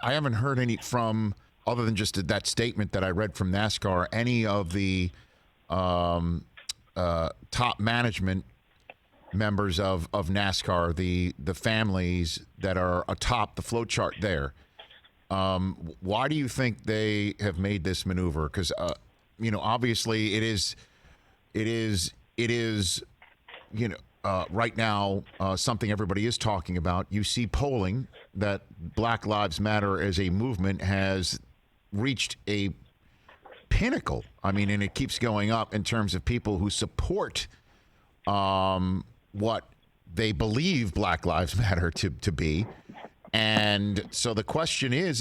I haven't heard any from, other than just that statement that I read from NASCAR, any of the top management members of NASCAR, the families that are atop the flow chart there. Why do you think they have made this maneuver? Because obviously it is right now something everybody is talking about. You see polling that Black Lives Matter as a movement has reached a pinnacle. I mean, and it keeps going up in terms of people who support what they believe Black Lives Matter to be. And so the question is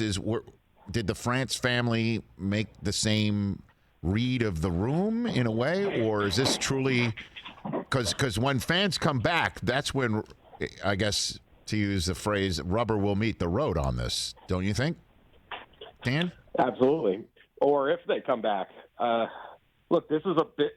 did the France family make the same read of the room in a way, or is this truly because when fans come back, that's when, I guess, to use the phrase, rubber will meet the road on this, don't you think, Dan? Absolutely. Or if they come back. Look, this is a bit,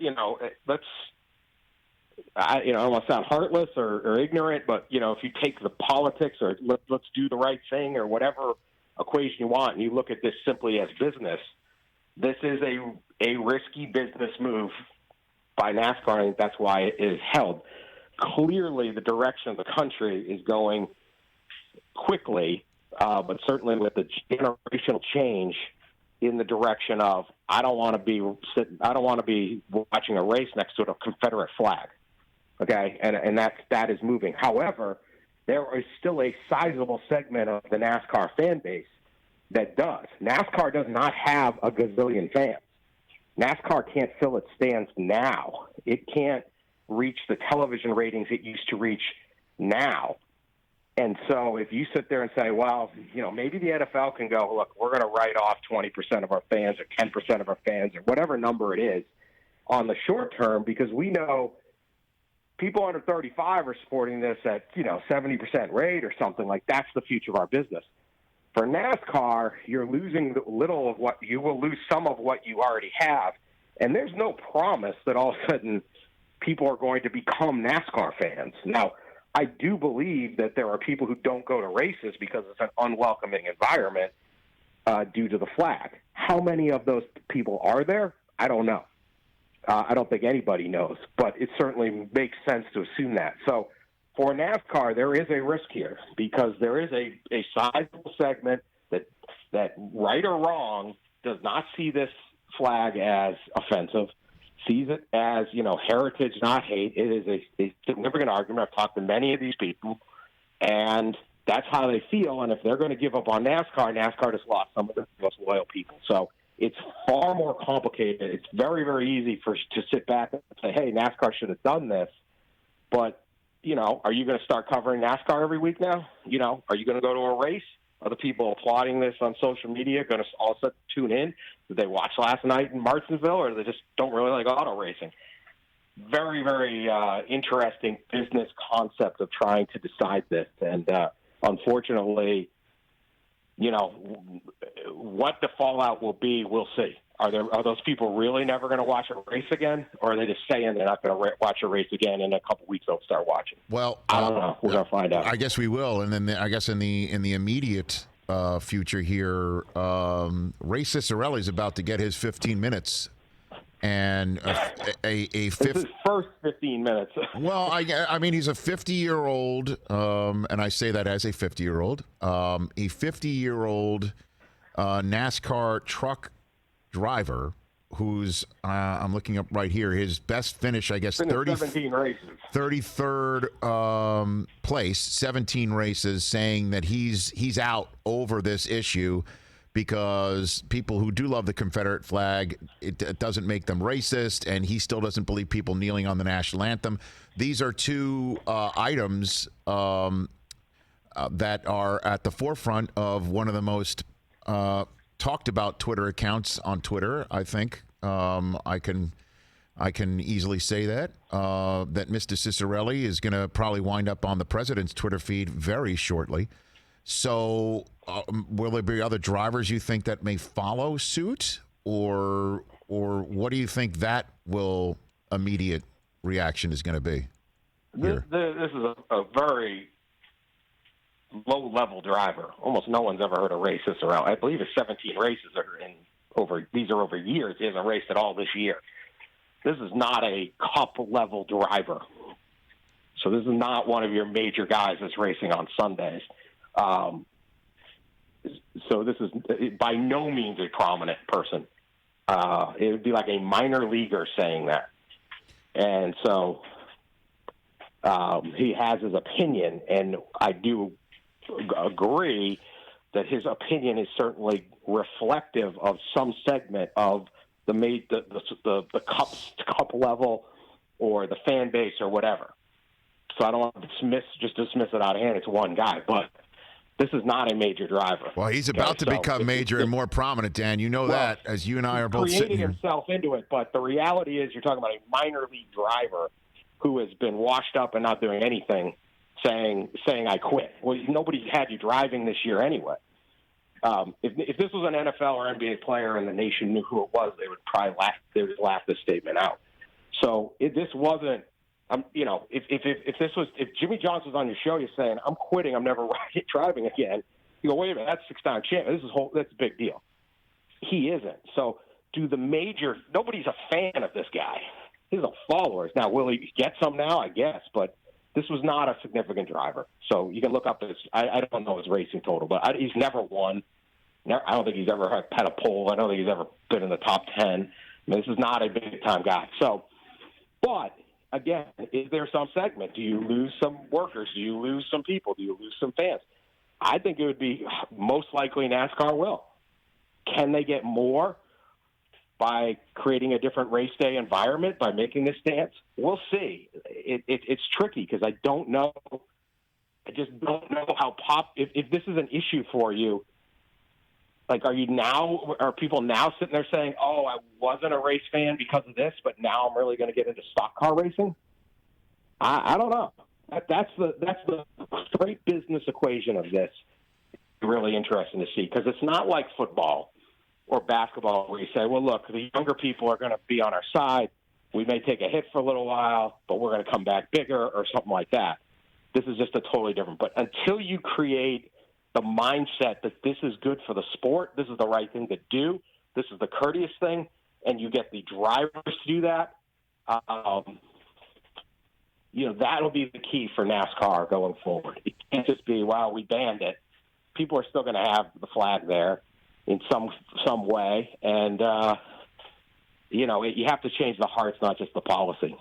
I don't want to sound heartless or ignorant, but, if you take the politics or let's do the right thing or whatever equation you want, and you look at this simply as business, this is a risky business move by NASCAR, and that's why it is held. Clearly, the direction of the country is going quickly, but certainly with the generational change in the direction of I don't want to be watching a race next to a Confederate flag. Okay, and that is moving. However, there is still a sizable segment of the NASCAR fan base that does. NASCAR does not have a gazillion fans. NASCAR can't fill its stands now. It can't reach the television ratings it used to reach now. And so if you sit there and say, well, maybe the NFL can go, look, we're going to write off 20% of our fans or 10% of our fans or whatever number it is on the short term, because we know people under 35 are supporting this at, 70% rate or something like that's the future of our business. For NASCAR, you're losing little of what you will lose some of what you already have. And there's no promise that all of a sudden people are going to become NASCAR fans. Now, I do believe that there are people who don't go to races because it's an unwelcoming environment due to the flag. How many of those people are there? I don't know. I don't think anybody knows, but it certainly makes sense to assume that. So for NASCAR, there is a risk here because there is a sizable segment that right or wrong does not see this flag as offensive, sees it as, heritage, not hate. It is a significant argument. I've talked to many of these people, and that's how they feel. And if they're going to give up on NASCAR, NASCAR has lost some of the most loyal people. So it's far more complicated. It's very, very easy to sit back and say, hey, NASCAR should have done this. But, are you going to start covering NASCAR every week now? Are you going to go to a race? Are the people applauding this on social media going to all of a sudden tune in? Did they watch last night in Martinsville, or they just don't really like auto racing? Very, very interesting business concept of trying to decide this. And unfortunately, what the fallout will be, we'll see. Are those people really never going to watch a race again, or are they just saying they're not going to watch a race again, and in a couple weeks they'll start watching? Well, I don't know. We're going to find out. I guess we will, and then I guess in the immediate future here, Ray Ciccarelli is about to get his 15 minutes, and This is first 15 minutes. Well, I mean, he's a 50-year-old, and I say that as a 50-year-old, a 50-year-old NASCAR truck driver who's I'm looking up right here. His best finish, I guess, 17 races, 33rd place, 17 races, saying that he's out over this issue because people who do love the Confederate flag, it doesn't make them racist, and he still doesn't believe people kneeling on the national anthem. These are two items that are at the forefront of one of the most talked about Twitter accounts on Twitter. I think I can easily say that Mr. Ciccarelli is going to probably wind up on the president's Twitter feed very shortly. So will there be other drivers you think that may follow suit, or what do you think that will immediate reaction is going to be? This is a very low-level driver. Almost no one's ever heard of race this around. I believe it's 17 races these are over years. He hasn't raced at all this year. This is not a cup-level driver. So this is not one of your major guys that's racing on Sundays. So this is by no means a prominent person. It would be like a minor leaguer saying that. And so he has his opinion, and I do agree that his opinion is certainly reflective of some segment of the cup level or the fan base or whatever. So I don't want to dismiss it out of hand. It's one guy, but this is not a major driver. Well, he's about to become major and more prominent, Dan. You know that, as you and I are both sitting here. Creating himself into it, but the reality is you're talking about a minor league driver who has been washed up and not doing anything, saying I quit. Well, nobody had you driving this year anyway. If this was an NFL or NBA player and the nation knew who it was, they would probably laugh this statement out. So this wasn't. If Jimmy Johnson was on your show, you're saying I'm quitting, I'm never driving again. You go, wait a minute, that's 6-time champ. That's a big deal. He isn't. So nobody's a fan of this guy. He's a follower. Now, will he get some now? I guess, but this was not a significant driver. So you can look up his. I don't know his racing total, but he's never won. I don't think he's ever had a pole. I don't think he's ever been in the top 10. I mean, this is not a big time guy. So, but. Again, is there some segment? Do you lose some workers? Do you lose some people? Do you lose some fans? I think it would be most likely NASCAR will. Can they get more by creating a different race day environment, by making this stance? We'll see. It's tricky because I don't know. I just don't know how if this is an issue for you. Like, are people now sitting there saying, "Oh, I wasn't a race fan because of this, but now I'm really going to get into stock car racing"? I don't know. That's the straight business equation of this. Really interesting to see, because it's not like football or basketball where you say, "Well, look, the younger people are going to be on our side. We may take a hit for a little while, but we're going to come back bigger," or something like that. This is just a totally different. But until you create the mindset that this is good for the sport, this is the right thing to do, this is the courteous thing, and you get the drivers to do that, that'll be the key for NASCAR going forward. It can't just be, well, we banned it. People are still going to have the flag there in some way, and, you have to change the hearts, not just the policy.